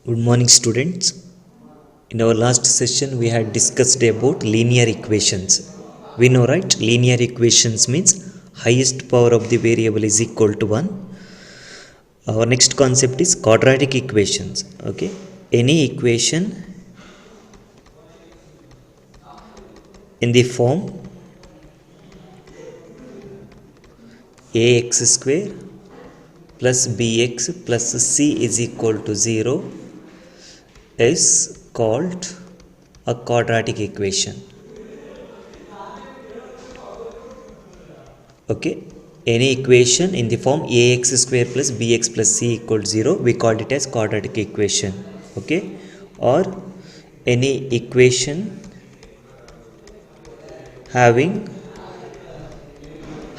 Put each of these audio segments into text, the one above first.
Good morning, students. In our last session, we had discussed about linear equations. We know, right? Linear equations means highest power of the variable is equal to 1. Our next concept is quadratic equations. Okay, any equation in the form ax square plus bx plus c is equal to 0 is called a quadratic equation. Okay, any equation in the form ax square plus bx plus c equals 0, we called it as quadratic equation. Okay, or any equation having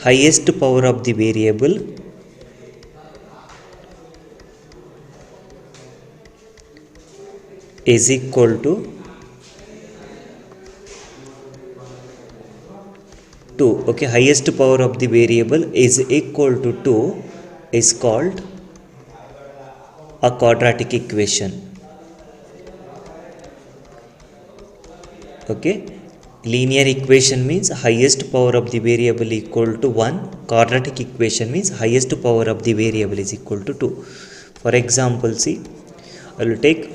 highest power of the variable is equal to 2. Okay, highest power of the variable is equal to 2 is called a quadratic equation. Okay, linear equation means highest power of the variable equal to 1. Quadratic equation means highest power of the variable is equal to 2. For example, see, I will take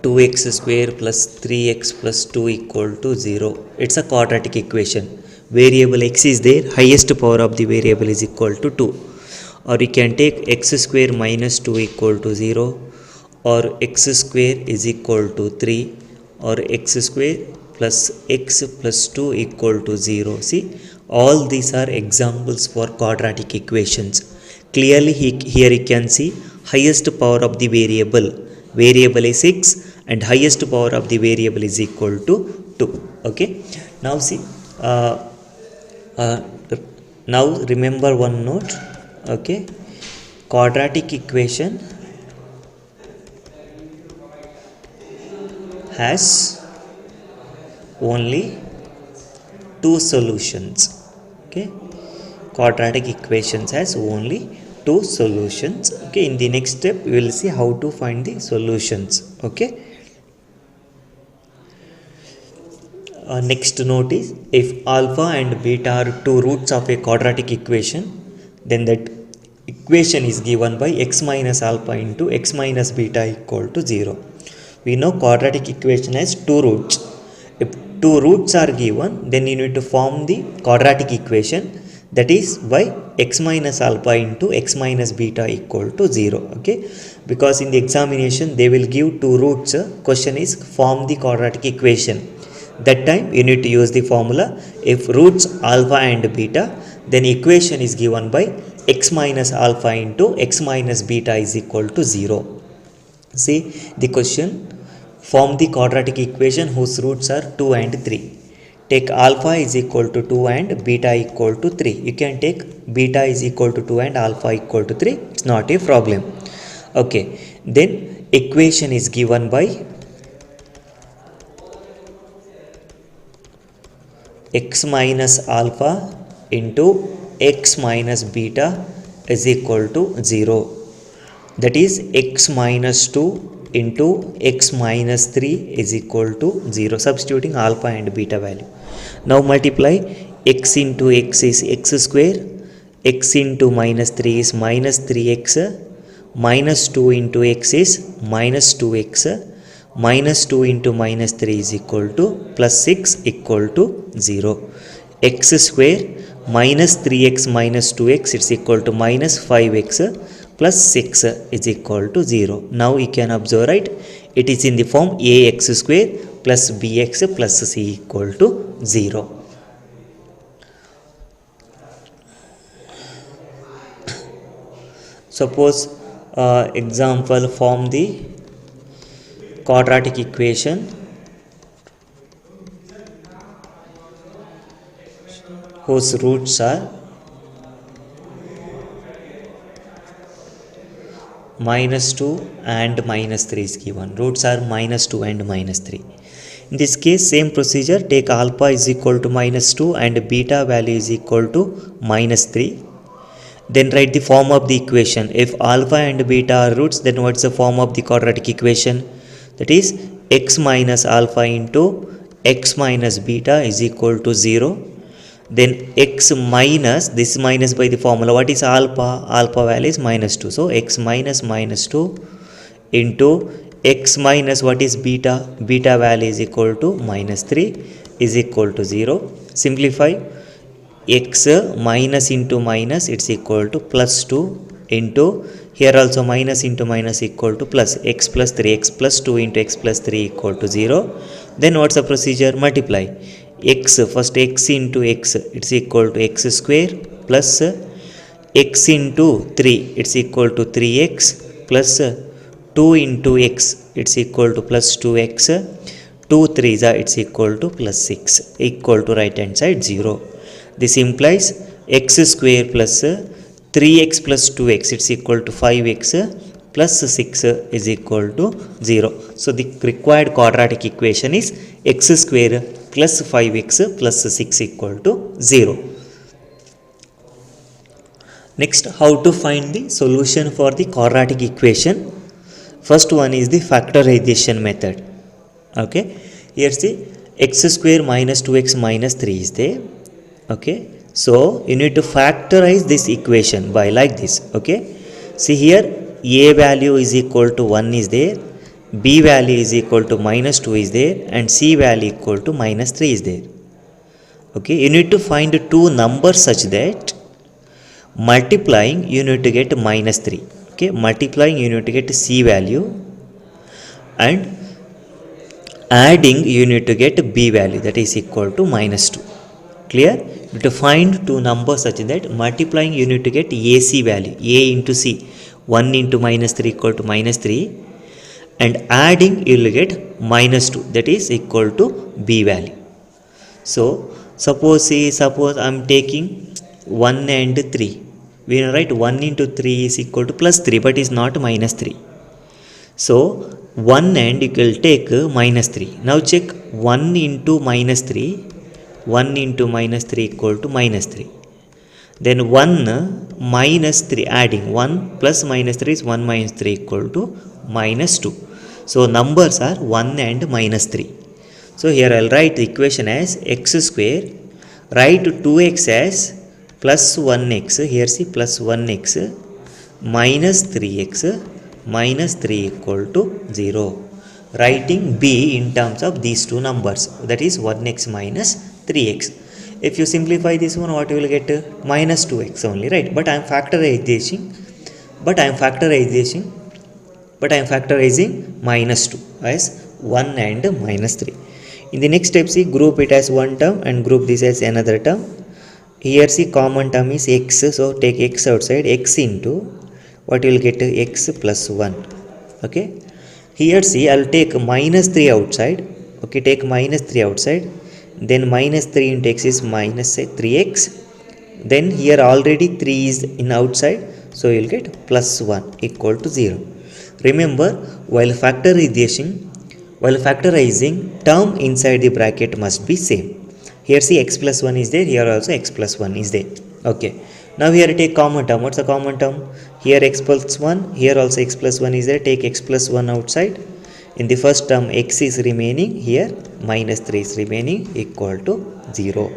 2x square plus 3x plus 2 equal to 0. It's a quadratic equation. Variable x is there, highest power of the variable is equal to 2. Or you can take x square minus 2 equal to 0, or x square is equal to 3, or x square plus x plus 2 equal to 0. See, all these are examples for quadratic equations. Clearly here you can see highest power of the variable is x and highest power of the variable is equal to 2. Okay, now see, now remember one note. Okay, quadratic equation has only two solutions. Okay, quadratic equations has only two solutions. Okay, in the next step we will see how to find the solutions. Okay, next note is, if alpha and beta are two roots of a quadratic equation, then that equation is given by x minus alpha into x minus beta equal to 0. We know quadratic equation has two roots. If two roots are given, then you need to form the quadratic equation, that is by x minus alpha into x minus beta equal to 0. Okay, because in the examination they will give two roots. Question is form the quadratic equation. That time you need to use the formula. If roots alpha and beta, then equation is given by x minus alpha into x minus beta is equal to 0. See the question, form the quadratic equation whose roots are 2 and 3. Take alpha is equal to 2 and beta equal to 3. You can take beta is equal to 2 and alpha equal to 3. It's not a problem. Okay, then equation is given by x minus alpha into x minus beta is equal to 0. That is x minus 2 into x minus 3 is equal to 0, substituting alpha and beta value. Now multiply x into x is x square, x into minus 3 is minus 3x, minus 2 into x is minus 2x, minus 2 into minus 3 is equal to plus 6 equal to 0. X square minus 3x minus 2x, it's equal to minus 5x plus 6 is equal to 0. Now you can observe, right, it is in the form ax square plus bx plus c equal to 0. Suppose example, form the quadratic equation whose roots are minus 2 and minus 3 is given. Roots are minus 2 and minus 3. In this case, same procedure, take alpha is equal to minus 2 and beta value is equal to minus 3. Then write the form of the equation. If alpha and beta are roots, then what's the form of the quadratic equation? That is x minus alpha into x minus beta is equal to 0. Then x minus, this is minus by the formula. What is alpha? Alpha value is minus 2. So x minus minus 2 into x minus what is beta? Beta value is equal to minus 3 is equal to 0. Simplify. X minus into minus, it's equal to plus 2 into, here also minus into minus equal to plus, x plus 3, x plus 2 into x plus 3 equal to 0. Then what's the procedure? Multiply. X, first x into x, it's equal to x square plus x into 3, it's equal to 3x plus 2 into x, it's equal to plus 2x. 2 3s are, it's equal to plus 6, equal to right hand side 0. This implies x square plus 3x plus 2x, it's equal to 5x plus 6 is equal to 0. So the required quadratic equation is x square plus 5x plus 6 equal to 0. Next, how to find the solution for the quadratic equation? First one is the factorization method. Okay, here's the x square minus 2x minus 3 is there. Okay, so you need to factorize this equation by like this. Okay, see here a value is equal to 1 is there, b value is equal to minus 2 is there, and c value equal to minus 3 is there. Okay, you need to find two numbers such that multiplying you need to get minus 3. Okay, multiplying you need to get c value, and adding you need to get b value, that is equal to minus 2. Clear? You need to find two numbers such that multiplying you need to get AC value, a into c, 1 into minus 3 equal to minus 3, and adding you will get minus 2, that is equal to b value. So suppose I am taking 1 and 3. We will write 1 into 3 is equal to plus 3, but is not minus 3. So 1 and you will take minus 3. Now check 1 into minus 3. 1 into minus 3 equal to minus 3. Then 1 minus 3, adding 1 plus minus 3 is 1 minus 3 equal to minus 2. So numbers are 1 and minus 3. So here I will write the equation as x square, write 2x as plus 1x, here see plus 1x minus 3x minus 3 equal to 0. Writing b in terms of these two numbers, that is 1x minus 3x. If you simplify this one, what you will get? Minus 2x only, right? But I am factorizing minus 2 as 1 and minus 3. In the next step, see, group it as one term and group this as another term. Here see, common term is x, so take x outside, x into what you will get? X plus 1. Okay, here see, I will take minus 3 outside. Okay, take minus 3 outside, then minus 3 into x is minus 3x, then here already 3 is in outside, so you will get plus 1 equal to 0. Remember, while factorizing term inside the bracket must be same. Here see, x plus 1 is there, here also x plus 1 is there. Okay, now here take common term. What's the common term? Here x plus 1, here also x plus 1 is there, take x plus 1 outside. In the first term x is remaining, here minus 3 is remaining, equal to 0.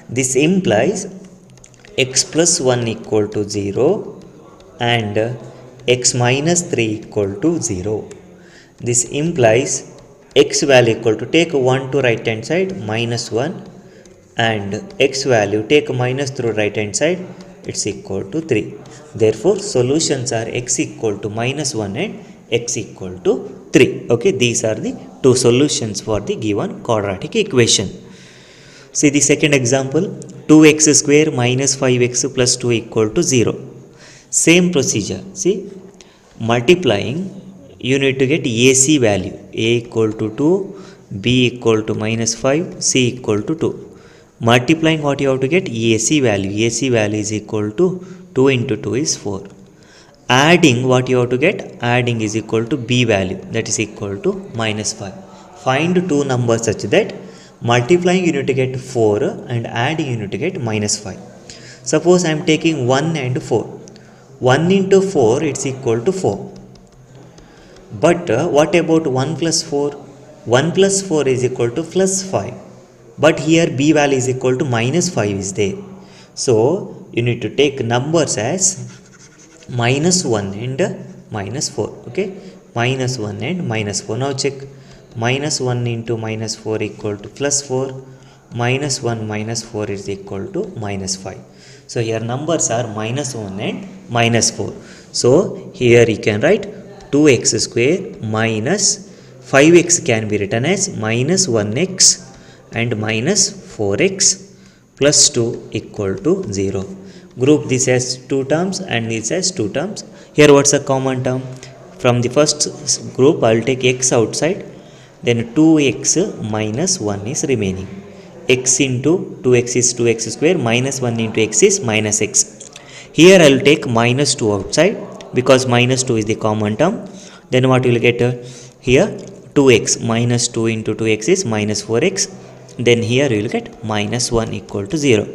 This implies x plus 1 equal to 0 and x minus 3 equal to 0. This implies x value equal to, take 1 to right hand side, minus 1, and x value take minus through right hand side, it's equal to 3. Therefore solutions are x equal to minus 1 and x equal to 3. Okay, these are the two solutions for the given quadratic equation. See the second example, 2x square minus 5x plus 2 equal to 0. Same procedure. See, multiplying you need to get AC value, a equal to 2, b equal to minus 5, c equal to 2. Multiplying what you have to get? AC value. AC value is equal to 2 into 2 is 4. Adding what you have to get? Adding is equal to b value, that is equal to minus 5. Find two numbers such that multiplying you need to get 4 and adding you need to get minus 5. Suppose I am taking 1 and 4. 1 into 4 it's equal to 4. But what about 1 plus 4? 1 plus 4 is equal to plus 5. But here b value is equal to minus 5 is there. So you need to take numbers as minus 1 and minus 4. Okay, minus 1 and minus 4. Now check, minus 1 into minus 4 equal to plus 4. Minus 1 minus 4 is equal to minus 5. So here numbers are minus 1 and minus 4. So here you can write 2x square minus 5x can be written as minus 1x and minus 4x plus 2 equal to 0. Group this as 2 terms and this as 2 terms. Here what's a common term? From the first group I will take x outside, then 2x minus 1 is remaining. X into 2x is 2x square, minus 1 into x is minus x. Here I will take minus 2 outside because minus 2 is the common term. Then what you will get here? 2x minus 2 into 2x is minus 4x. Then here you will get minus 1 equal to 0.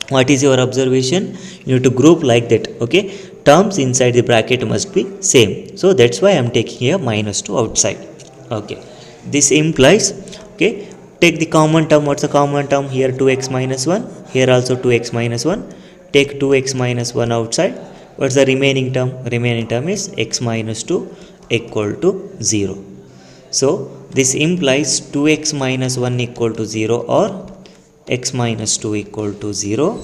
What is your observation? You need to group like that. Okay, terms inside the bracket must be same. So that's why I am taking here minus 2 outside. Okay, this implies, okay, take the common term. What's the common term? Here 2x minus 1. Here also 2x minus 1. Take 2x minus 1 outside. What's the remaining term? Remaining term is x minus 2 equal to 0. So this implies 2x minus 1 equal to 0 or x minus 2 equal to 0.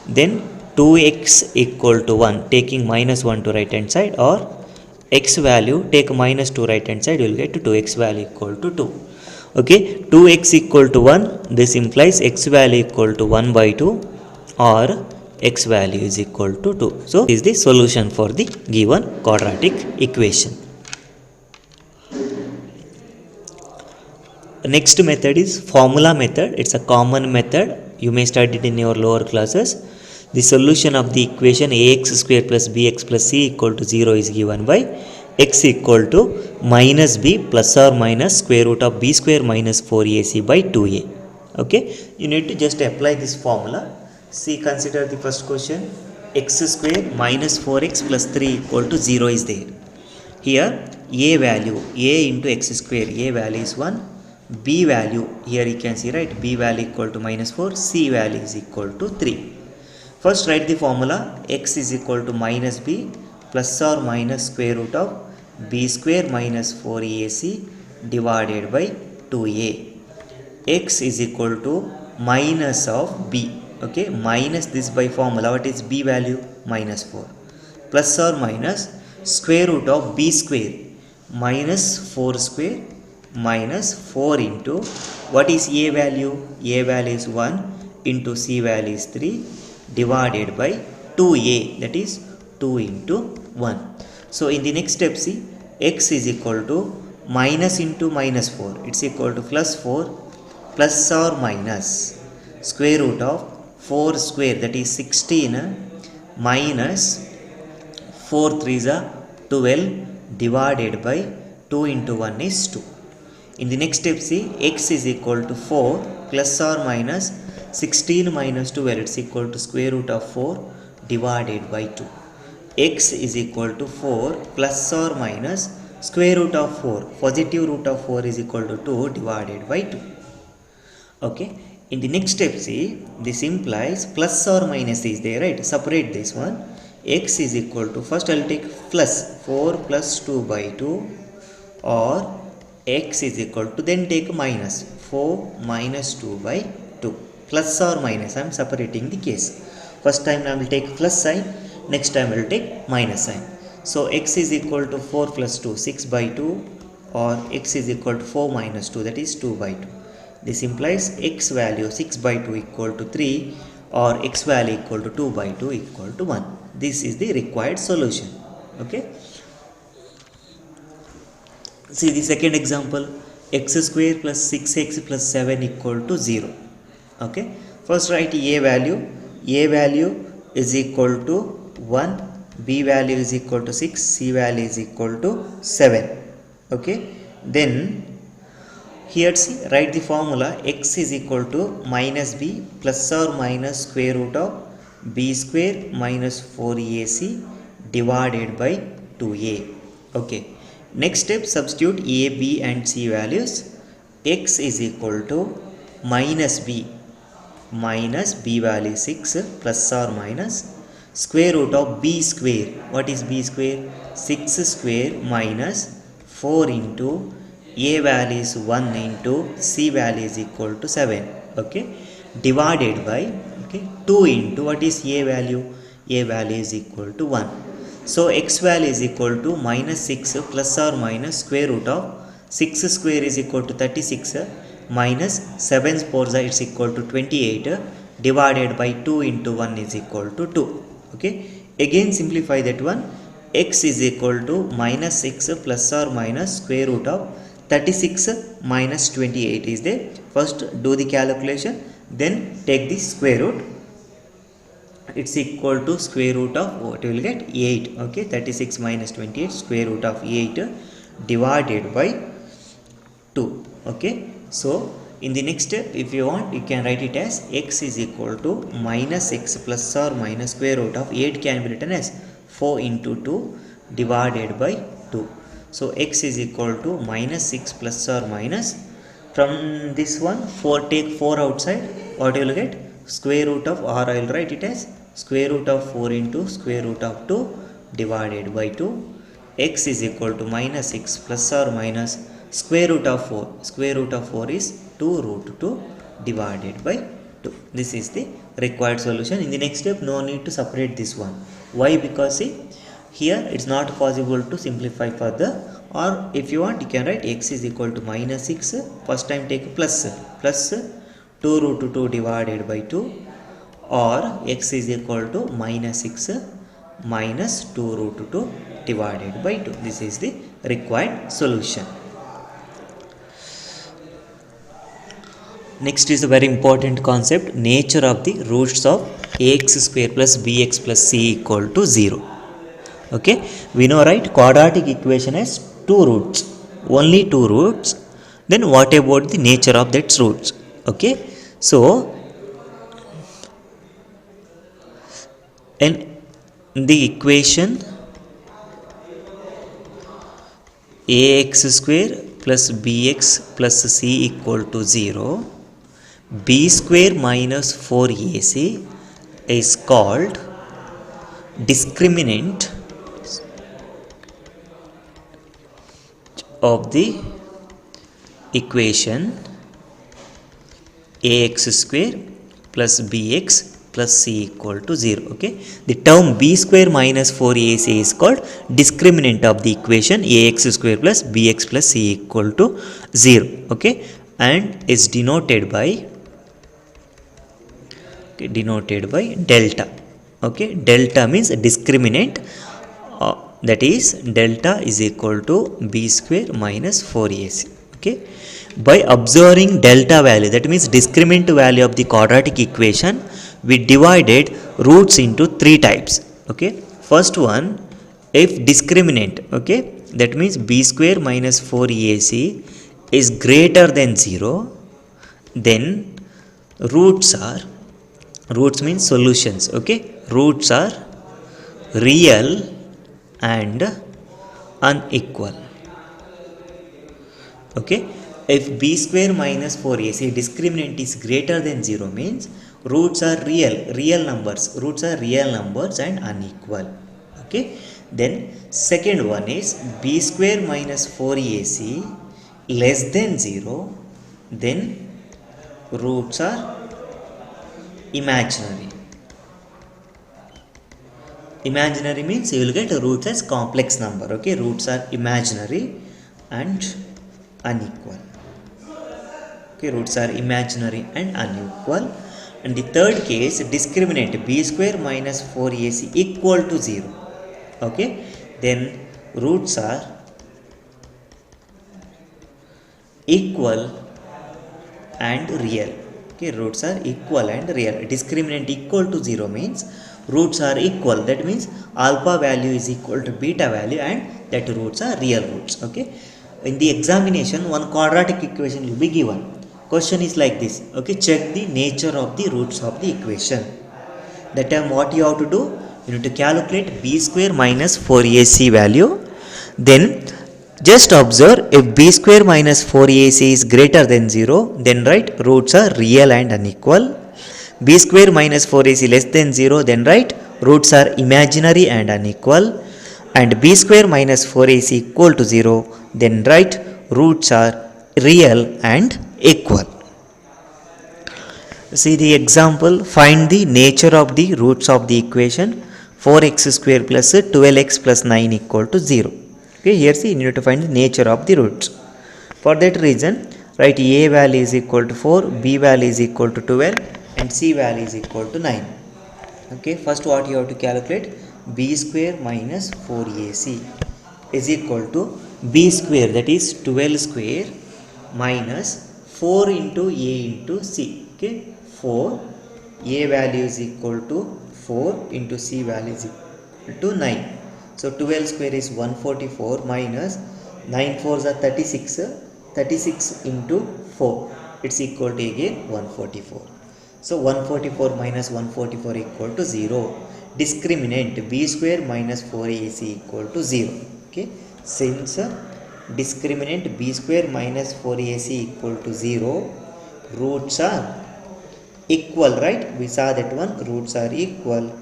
Then 2x equal to 1, taking minus 1 to right hand side, or x value, take minus 2 right hand side, you will get to 2x value equal to 2. Okay, 2x equal to 1, this implies x value equal to 1 by 2 or x value is equal to 2. So this is the solution for the given quadratic equation. Next method is formula method. It's a common method. You may study it in your lower classes. The solution of the equation ax square plus bx plus c equal to 0 is given by x equal to minus b plus or minus square root of b square minus 4ac by 2a. Okay, you need to just apply this formula. See, consider the first question. X square minus 4x plus 3 equal to 0 is there. Here a value, a into x square, a value is 1. B value, here you can see, right, b value equal to minus 4, c value is equal to 3. First write the formula. X is equal to minus b plus or minus square root of b square minus 4ac divided by 2a. X is equal to minus of b. Okay, minus this by formula. What is b value? Minus 4. Plus or minus square root of b square minus 4 square minus 4 into, what is a value? A value is 1 into c value is 3 divided by 2a, that is 2 into 1. So in the next step, see, x is equal to minus into minus 4, it's equal to plus 4 plus or minus square root of 4 square, that is 16 minus 4 3s are 12 divided by 2 into 1 is 2. In the next step, see, x is equal to 4 plus or minus 16 minus 12, it's equal to square root of 4 divided by 2. X is equal to 4 plus or minus square root of 4, positive root of 4 is equal to 2 divided by 2. Okay, in the next step, see, this implies plus or minus is there, right? Separate this one. X is equal to, first I will take plus 4 plus 2 by 2, or x is equal to, then take minus 4 minus 2 by 2. Plus or minus, I am separating the case. First time I will take plus sign, next time I will take minus sign. So x is equal to 4 plus 2, 6 by 2, or x is equal to 4 minus 2, that is 2 by 2. This implies x value 6 by 2 equal to 3, or x value equal to 2 by 2 equal to 1. This is the required solution. Okay. See the second example, x square plus 6x plus 7 equal to 0. Okay, first write a value is equal to 1, b value is equal to 6, c value is equal to 7. Okay, then here see, write the formula. X is equal to minus b plus or minus square root of b square minus 4ac divided by 2a. Okay, next step, substitute a, b and c values. X is equal to minus b value 6 plus or minus square root of b square. What is b square? 6 square minus 4 into a value is 1 into c value is equal to 7. Okay, divided by 2 into what is a value? A value is equal to 1. So x value is equal to minus 6 plus or minus square root of 6 square is equal to 36 minus 7 fours is equal to 28 divided by 2 into 1 is equal to 2. Okay, again simplify that one. X is equal to minus 6 plus or minus square root of 36 minus 28 is there. First do the calculation, then take the square root. It's equal to square root of what you will get? 8. Okay, 36 minus 28 square root of 8 divided by 2. Okay, so in the next step, if you want, you can write it as x is equal to minus x plus or minus square root of 8 can be written as 4 into 2 divided by 2. So x is equal to minus 6 plus or minus, from this one 4, take 4 outside, what you will get? Square root of, or I will write it as square root of 4 into square root of 2 divided by 2. X is equal to minus 6 plus or minus square root of 4. Square root of 4 is 2 root 2 divided by 2. This is the required solution. In the next step, no need to separate this one. Why? Because see, here it's not possible to simplify further, or if you want, you can write x is equal to minus 6. First time take plus 2 root 2 divided by 2, or x is equal to minus 6 minus 2 root 2 divided by 2. This is the required solution. Next is a very important concept, nature of the roots of ax square plus bx plus c equal to 0. Okay, we know, right, quadratic equation has 2 roots, only 2 roots. Then what about the nature of that roots? Okay, so in the equation ax square plus bx plus c equal to 0, b square minus 4ac is called discriminant of the equation ax square plus bx plus c equal to 0. Okay, the term b square minus 4ac is called discriminant of the equation ax square plus bx plus c equal to 0. Okay, and is denoted by delta. Okay, delta means discriminant, that is delta is equal to b square minus 4ac. Okay, by observing delta value, that means discriminant value of the quadratic equation, we divided roots into 3 types. Okay, first one, if discriminant, okay, that means b square minus 4ac is greater than 0, then roots means solutions. Okay, roots are real and unequal. Okay, if b square minus 4ac discriminant is greater than 0 means roots are real numbers. Roots are real numbers and unequal. Okay, then second one is b square minus 4ac less than 0, then roots are imaginary. Imaginary means you will get roots as complex number. Okay, roots are imaginary and unequal. Okay, roots are imaginary and unequal. And the third case, discriminant b square minus 4ac equal to 0. Okay, then roots are equal and real. Okay, roots are equal and real. Discriminant equal to 0 means roots are equal. That means alpha value is equal to beta value and that roots are real roots. Okay, in the examination one quadratic equation will be given. Question is like this. Okay, check the nature of the roots of the equation. That time what you have to do? You need to calculate b square minus 4ac value. Then just observe, if b square minus 4ac is greater than 0, then write roots are real and unequal. B square minus 4ac less than 0, then write roots are imaginary and unequal. And b square minus 4ac equal to 0, then write roots are real and equal. See the example. Find the nature of the roots of the equation 4x square plus 12x plus 9 equal to 0. Okay, here see, you need to find the nature of the roots. For that reason, write a value is equal to 4, b value is equal to 12 and c value is equal to 9. Okay, first what you have to calculate? B square minus 4ac is equal to b square, that is 12 square, minus 4 into a into c. Okay, 4, a value is equal to 4 into c value is equal to 9. So 12 square is 144 minus 9 4s are 36. 36 into 4, it's equal to again 144. So 144 minus 144 equal to 0. Discriminant b square minus 4ac equal to 0. Okay, since discriminant b square minus 4ac equal to 0, roots are equal, right? We saw that one, roots are equal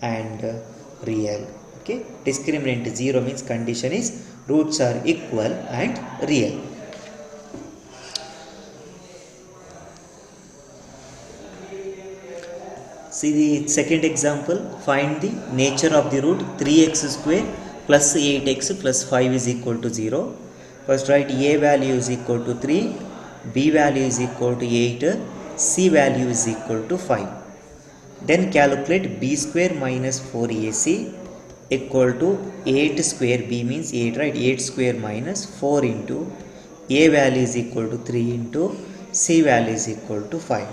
and real. Okay, discriminant 0 means condition is roots are equal and real. See the second example. Find the nature of the root 3x square plus 8x plus 5 is equal to 0. First write a value is equal to 3, b value is equal to 8, c value is equal to 5. Then calculate b square minus 4ac equal to 8 square, b means 8, right? 8 square minus 4 into a value is equal to 3 into c value is equal to 5.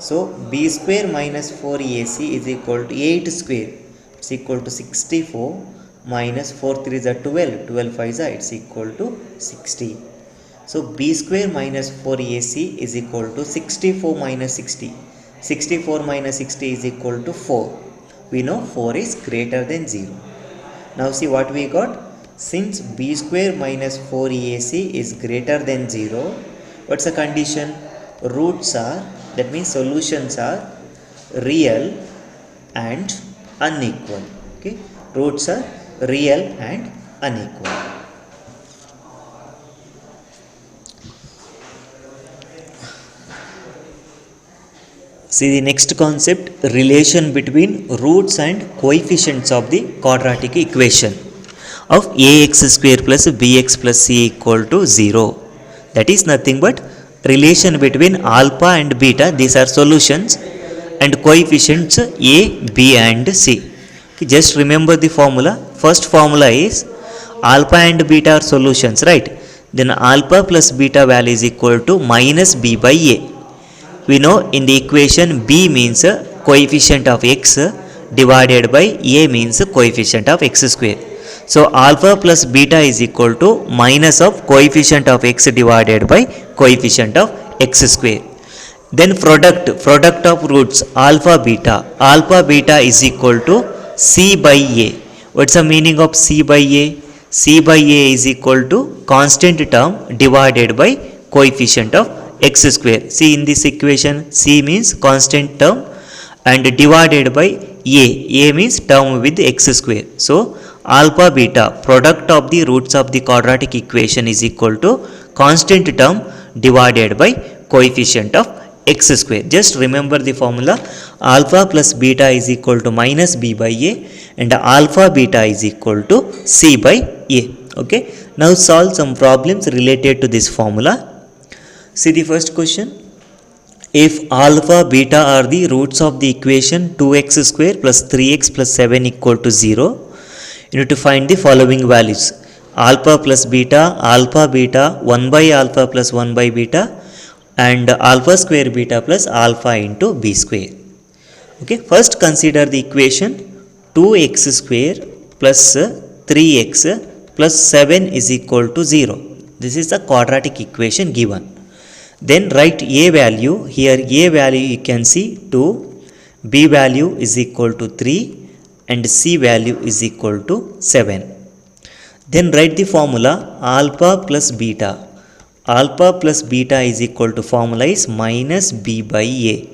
So b square minus 4ac is equal to 8 square, it's equal to 64, minus 4 3s are 12, 12 5s are, it's equal to 60. So b square minus 4ac is equal to 64 minus 60. 64 minus 60 is equal to 4. We know 4 is greater than 0. Now see what we got. Since b square minus 4ac is greater than 0, what's the condition? Roots are, that means solutions are real and unequal. Okay, roots are real and unequal. See the next concept, relation between roots and coefficients of the quadratic equation of ax square plus bx plus c equal to 0. That is nothing but relation between alpha and beta, these are solutions, and coefficients a, b and c. Okay, just remember the formula. First formula is alpha and beta are solutions, right? Then alpha plus beta value is equal to minus b by a. We know in the equation b means coefficient of x divided by a means coefficient of x square. So alpha plus beta is equal to minus of coefficient of x divided by coefficient of x square. Then product of roots alpha beta is equal to c by a. What's the meaning of c by a? C by a is equal to constant term divided by coefficient of x square. See in this equation, c means constant term and divided by a means term with x square. So alpha beta product of the roots of the quadratic equation is equal to constant term divided by coefficient of x square. Just remember the formula, alpha plus beta is equal to minus b by a and alpha beta is equal to c by a. Okay, now solve some problems related to this formula. See the first question. If alpha beta are the roots of the equation 2x square plus 3x plus 7 equal to 0, you need to find the following values. Alpha plus beta, 1 by alpha plus 1 by beta, and alpha square beta plus alpha into b square. Okay, first consider the equation 2x square plus 3x plus 7 is equal to 0. This is the quadratic equation given. Then write a value. Here a value you can see 2, B value is equal to 3 and C value is equal to 7. Then write the formula alpha plus beta. Alpha plus beta is equal to formula is minus B by A.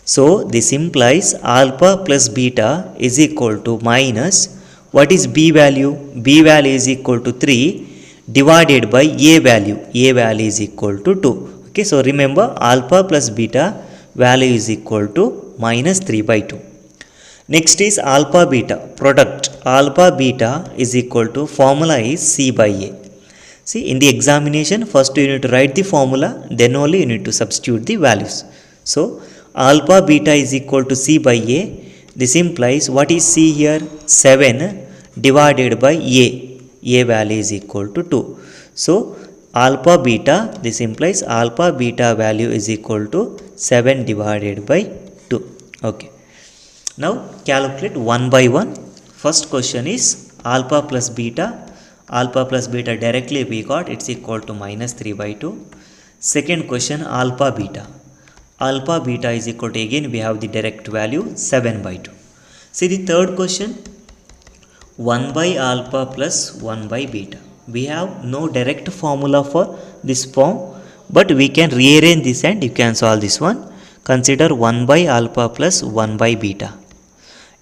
So this implies alpha plus beta is equal to minus, what is B value? B value is equal to 3 divided by A value. A value is equal to 2. Okay, so remember alpha plus beta value is equal to minus 3 by 2. Next is alpha beta product. Alpha beta is equal to formula is C by A. See, in the examination first you need to write the formula, then only you need to substitute the values. So alpha beta is equal to C by A. This implies what is C here? 7 divided by A. A value is equal to 2. So alpha beta, this implies alpha beta value is equal to 7 divided by 2. Okay. Now calculate one by one. First question is alpha plus beta. Alpha plus beta directly we got, it's equal to minus 3 by 2. Second question alpha beta. Alpha beta is equal to, again we have the direct value 7 by 2. See the third question, 1 by alpha plus 1 by beta. We have no direct formula for this form, but we can rearrange this and you can solve this one. Consider 1 by alpha plus 1 by beta.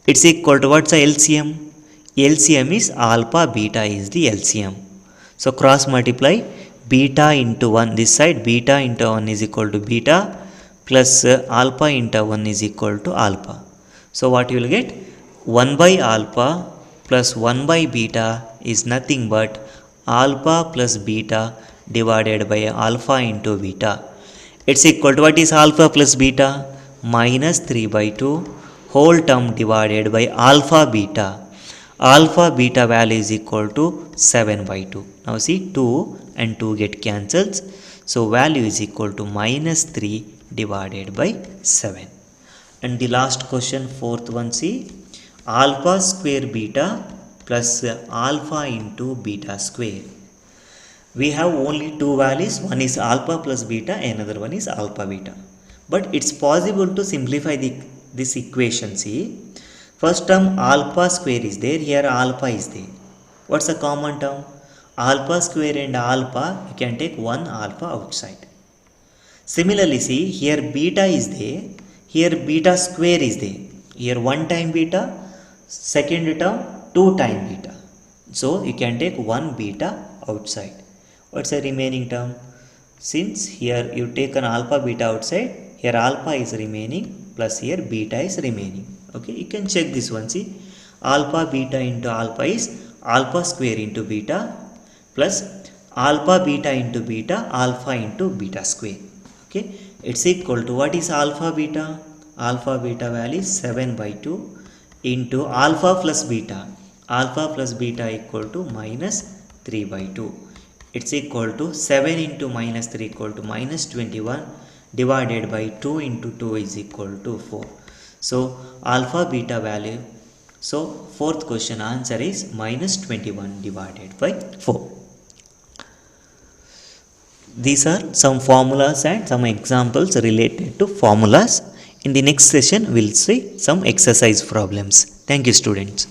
It's equal to what's the LCM? LCM is alpha, beta is the LCM. So cross multiply beta into 1, this side beta into 1 is equal to beta plus alpha into 1 is equal to alpha. So what you will get? 1 by alpha plus 1 by beta is nothing but alpha plus beta divided by alpha into beta. It's equal to what is alpha plus beta? Minus 3 by 2 whole term divided by alpha beta. Alpha beta value is equal to 7 by 2. Now see 2 and 2 get cancelled. So value is equal to minus 3 divided by 7. And the last question, fourth one, see alpha square beta plus alpha into beta square. We have only two values, one is alpha plus beta, another one is alpha beta. But it's possible to simplify this equation. See, first term alpha square is there, here alpha is there. What's the common term? Alpha square and alpha, you can take one alpha outside. Similarly, see here beta is there, here beta square is there. Here 1 time beta, second term 2 time beta. So you can take one beta outside. What's the remaining term? Since here you take an alpha beta outside, here alpha is remaining plus here beta is remaining. Okay, you can check this one. See, alpha beta into alpha is alpha square into beta plus alpha beta into beta, alpha into beta square. Okay, it's equal to what is alpha beta? Alpha beta value is 7 by 2 into alpha plus beta. Alpha plus beta equal to minus 3 by 2. It's equal to 7 into minus 3 equal to minus 21 divided by 2 into 2 is equal to 4. So alpha beta value, so fourth question answer is minus 21 divided by 4. These are some formulas and some examples related to formulas. In the next session, we'll see some exercise problems. Thank you, students.